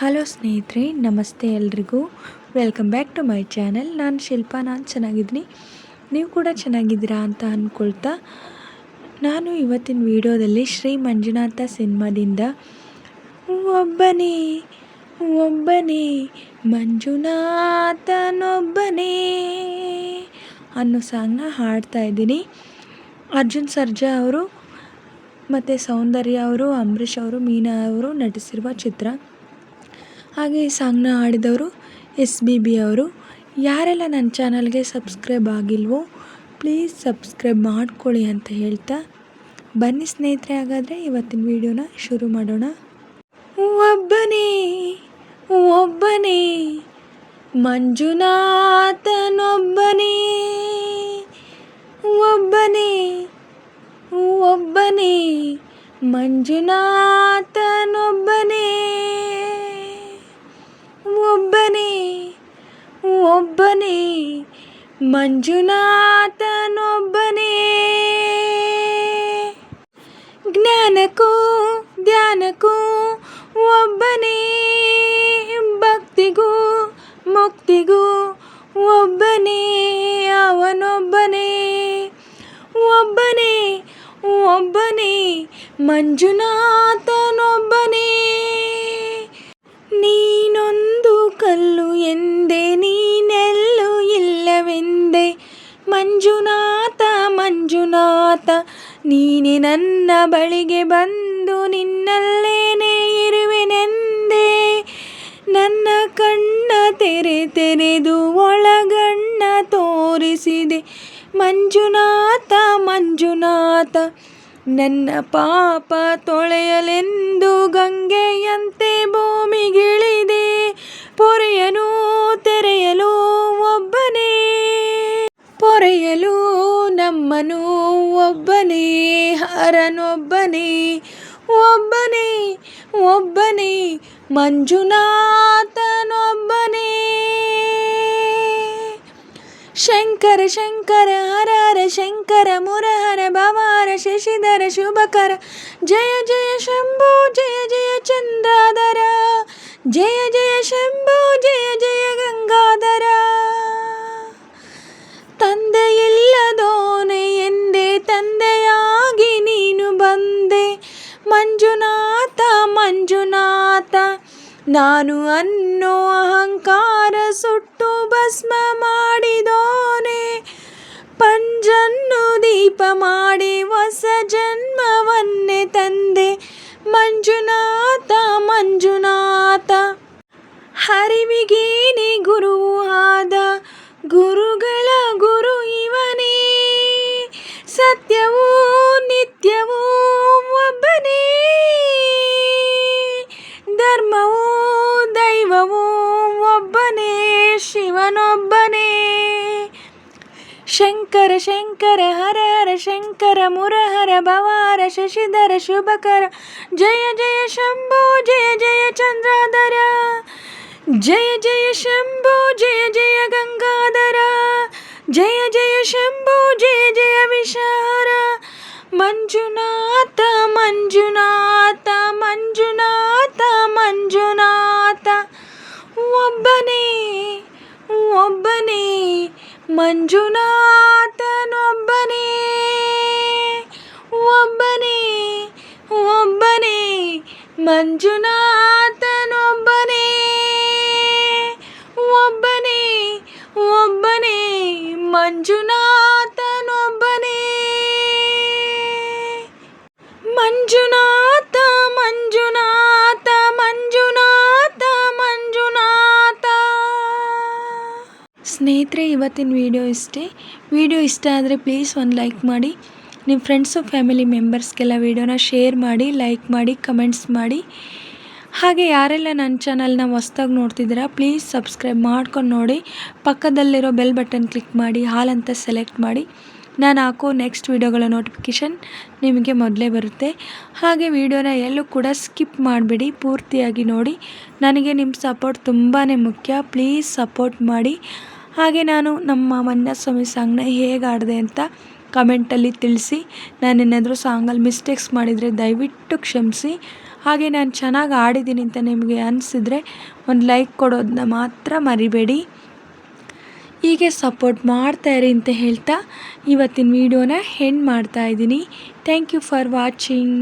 Hello ಸ್ನೇಹಿತರೆ, ನಮಸ್ತೆ ಎಲ್ರಿಗೂ. Welcome back to my channel. ನಾನು ಶಿಲ್ಪಾ. ನಾನು ಚೆನ್ನಾಗಿದ್ದೀನಿ, ನೀವು ಕೂಡ ಚೆನ್ನಾಗಿದ್ದೀರಾ ಅಂತ ಅಂದ್ಕೊಳ್ತಾ, ನಾನು ಇವತ್ತಿನ ವಿಡಿಯೋದಲ್ಲಿ ಶ್ರೀ ಮಂಜುನಾಥ ಸಿನಿಮಾದಿಂದ ಒಬ್ಬನೇ ಒಬ್ಬನೇ ಮಂಜುನಾಥನೊಬ್ಬನೇ ಅನ್ನೋ ಸಾಂಗ್ನ ಹಾಡ್ತಾ ಇದ್ದೀನಿ. ಅರ್ಜುನ್ ಸರ್ಜಾ ಅವರು ಮತ್ತು ಸೌಂದರ್ಯ ಅವರು, ಅಂಬರೀಷ್ ಅವರು, ಮೀನಾ ಅವರು ನಟಿಸಿರುವ ಚಿತ್ರ. ಹಾಗೆ ಈ ಸಾಂಗ್ನ ಹಾಡಿದವರು SBB ಅವರು. ಯಾರೆಲ್ಲ ನನ್ನ ಚಾನಲ್ಗೆ ಸಬ್ಸ್ಕ್ರೈಬ್ ಆಗಿಲ್ವೋ ಪ್ಲೀಸ್ ಸಬ್ಸ್ಕ್ರೈಬ್ ಮಾಡ್ಕೊಳ್ಳಿ ಅಂತ ಹೇಳ್ತಾ, ಬನ್ನಿ ಸ್ನೇಹಿತರೆ, ಹಾಗಾದರೆ ಇವತ್ತಿನ ವಿಡಿಯೋನ ಶುರು ಮಾಡೋಣ. ಒಬ್ಬನೇ ಒಬ್ಬನೇ ಮಂಜುನಾಥನೊಬ್ಬನೇ, ಒಬ್ಬನೇ ಒಬ್ಬನೇ ಮಂಜುನಾಥನೊಬ್ಬನೇ, ಒಬ್ಬನೇ ಒಬ್ಬನೇ ಮಂಜುನಾಥನೊಬ್ಬನೇ. ಜ್ಞಾನಕ್ಕೂ ಧ್ಯಾನಕ್ಕೂ ಒಬ್ಬನೇ, ಭಕ್ತಿಗೂ ಮುಕ್ತಿಗೂ ಒಬ್ಬನೇ, ಅವನೊಬ್ಬನೇ, ಒಬ್ಬನೇ ಒಬ್ಬನೇ ಮಂಜುನಾಥನೊಬ್ಬನೇ. ನೀನೊಂದು ಕಲ್ಲು ಎಂದೆ, ನೀನೆಲ್ಲೂ ಇಲ್ಲವೆಂದೆ, ಮಂಜುನಾಥ ಮಂಜುನಾಥ ನೀನೆ ನನ್ನ ಬಳಿಗೆ ಬಂದು ನಿನ್ನಲ್ಲೇನೇ ಇರುವೆನೆಂದೆ. ನನ್ನ ಕಣ್ಣ ತೆರೆದು ಒಳಗಣ್ಣ ತೋರಿಸಿದೆ, ಮಂಜುನಾಥ ಮಂಜುನಾಥ ನನ್ನ ಪಾಪ ತೊಳೆಯಲೆಂದು ಗಂಗೆಯಂತೆ ಭೂಮಿಗಿಳಿದೆ. ಪೊರೆಯಲು ತೆರೆಯಲು ಒಬ್ಬನೇ, ಪೊರೆಯಲು ನಮ್ಮನು ಒಬ್ಬನೇ, ಹರನೊಬ್ಬನೇ, ಒಬ್ಬನೇ ಒಬ್ಬನೇ ಮಂಜುನಾಥನೊಬ್ಬನೇ. ಶಂಕರ ಶಂಕರ ಹರ ಹರ ಶಂಕರ ಮುರಹರ ಭವಾರ ಶಶಿಧರ ಶುಭಕರ, ಜಯ ಜಯ ಶಂಭೋ ಜಯ ಜಯ ಚಂದ್ರಾಧರ, ಜಯ ಜಯ ಶಂಭೋ ಜಯ ಜಯ ಗಂಗಾಧರ. ತಂದೆಯಿಲ್ಲದೋನೆ ಎಂದೇ ತಂದೆಯಾಗಿ ನೀನು ಬಂದೆ, ಮಂಜುನಾಥ ಮಂಜುನಾಥ ನಾನು ಅನ್ನೋ ಅಹಂಕಾರ ಸುಟ್ಟು ಭಸ್ಮ ಮಾಡಿದೋನೆ, ಪಂಜನ್ನು ದೀಪ ಮಾಡಿ ಹೊಸ ಜನ್ಮವನ್ನೇ ತಂದೆ, ಮಂಜುನಾಥ ಮಂಜುನಾಥ. ಹರಿವಿಗೇನೆ ಗುರುವು ಆದ ಗುರುಗಳ ಗುರು ಇವನೇ, ಸತ್ಯವೂ ನಿತ್ಯವೂ ಒಬ್ಬನೇ, ಧರ್ಮವೂ ದೈವವೂ ಒಬ್ಬನೇ, ಶಿವನೊಬ್ಬನೇ. ಶಂಕರ ಶಂಕರ ಹರ ಹರ ಶಂಕರ ಮುರಹರ ಭವಾರ ಶಶಿಧರ ಶುಭಕರ, ಜಯ ಜಯ ಶಂಭೋ ಜಯ ಜಯ ಚಂದ್ರಾಧರ, ಜಯ ಜಯ ಶಂಭೋ ಜಯ ಜಯ ಗಂಗಾಧರ, ಜಯ ಜಯ ಶಂಭೋ ಜಯ ಜಯ ವಿಷಹರ, ಮಂಜುನಾಥ ಮಂಜುನಾಥ ಮಂಜುನಾಥ ಮಂಜುನಾಥ. ಒಬ್ಬನೇ ಒಬ್ಬನೇ ಮಂಜುನಾಥನೊಬ್ಬನೇ, ಒಬ್ಬನೇ ಒಬ್ಬನೇ ಮಂಜುನಾಥನೊಬ್ಬನೇ, ಒಬ್ಬನೇ ಒಬ್ಬನೇ ಮಂಜುನಾಥನೊಬ್ಬನೇ. ಮಂಜುನಾಥ ಮಂಜುನಾಥ ಮಂಜುನಾಥ ಮಂಜುನಾಥ. ಸ್ನೇಹಿತರೆ, ಇವತ್ತಿನ ವಿಡಿಯೋ ಇಷ್ಟೇ. ವಿಡಿಯೋ ಇಷ್ಟ ಆದರೆ ಪ್ಲೀಸ್ ಒಂದು ಲೈಕ್ ಮಾಡಿ, ನಿಮ್ಮ ಫ್ರೆಂಡ್ಸು ಫ್ಯಾಮಿಲಿ ಮೆಂಬರ್ಸ್ಗೆಲ್ಲ ವಿಡಿಯೋನ ಶೇರ್ ಮಾಡಿ, ಲೈಕ್ ಮಾಡಿ, ಕಮೆಂಟ್ಸ್ ಮಾಡಿ. ಹಾಗೆ ಯಾರೆಲ್ಲ ನನ್ನ ಚಾನಲ್ನ ಹೊಸ್ದಾಗಿ ನೋಡ್ತಿದ್ದೀರಾ ಪ್ಲೀಸ್ ಸಬ್ಸ್ಕ್ರೈಬ್ ಮಾಡ್ಕೊಂಡು ನೋಡಿ, ಪಕ್ಕದಲ್ಲಿರೋ ಬೆಲ್ ಬಟನ್ ಕ್ಲಿಕ್ ಮಾಡಿ, ಹಾಲ್ ಅಂತ ಸೆಲೆಕ್ಟ್ ಮಾಡಿ. ನಾನು ಹಾಕೋ ನೆಕ್ಸ್ಟ್ ವಿಡಿಯೋಗಳ ನೋಟಿಫಿಕೇಷನ್ ನಿಮಗೆ ಮೊದಲೇ ಬರುತ್ತೆ. ಹಾಗೆ ವಿಡಿಯೋನ ಎಲ್ಲೂ ಕೂಡ ಸ್ಕಿಪ್ ಮಾಡಬೇಡಿ, ಪೂರ್ತಿಯಾಗಿ ನೋಡಿ. ನನಗೆ ನಿಮ್ಮ ಸಪೋರ್ಟ್ ತುಂಬಾ ಮುಖ್ಯ, ಪ್ಲೀಸ್ ಸಪೋರ್ಟ್ ಮಾಡಿ. ಹಾಗೆ ನಾನು ನಮ್ಮ ಮಂಜುನಾಥಸ್ವಾಮಿ ಸಾಂಗ್ನ ಹೇಗೆ ಹಾಡಿದೆ ಅಂತ ಕಮೆಂಟಲ್ಲಿ ತಿಳಿಸಿ. ನಾನೇನಾದರೂ ಸಾಂಗಲ್ಲಿ ಮಿಸ್ಟೇಕ್ಸ್ ಮಾಡಿದರೆ ದಯವಿಟ್ಟು ಕ್ಷಮಿಸಿ. ಹಾಗೆ ನಾನು ಚೆನ್ನಾಗಿ ಆಡಿದ್ದೀನಿ ಅಂತ ನಿಮಗೆ ಅನಿಸಿದ್ರೆ ಒಂದು ಲೈಕ್ ಕೊಡೋದನ್ನ ಮಾತ್ರ ಮರಿಬೇಡಿ. ಹೀಗೆ ಸಪೋರ್ಟ್ ಮಾಡ್ತಾಯಿರಿ ಅಂತ ಹೇಳ್ತಾ ಇವತ್ತಿನ ವೀಡಿಯೋನ ಎಂಡ್ ಮಾಡ್ತಾಯಿದ್ದೀನಿ. Thank you for watching.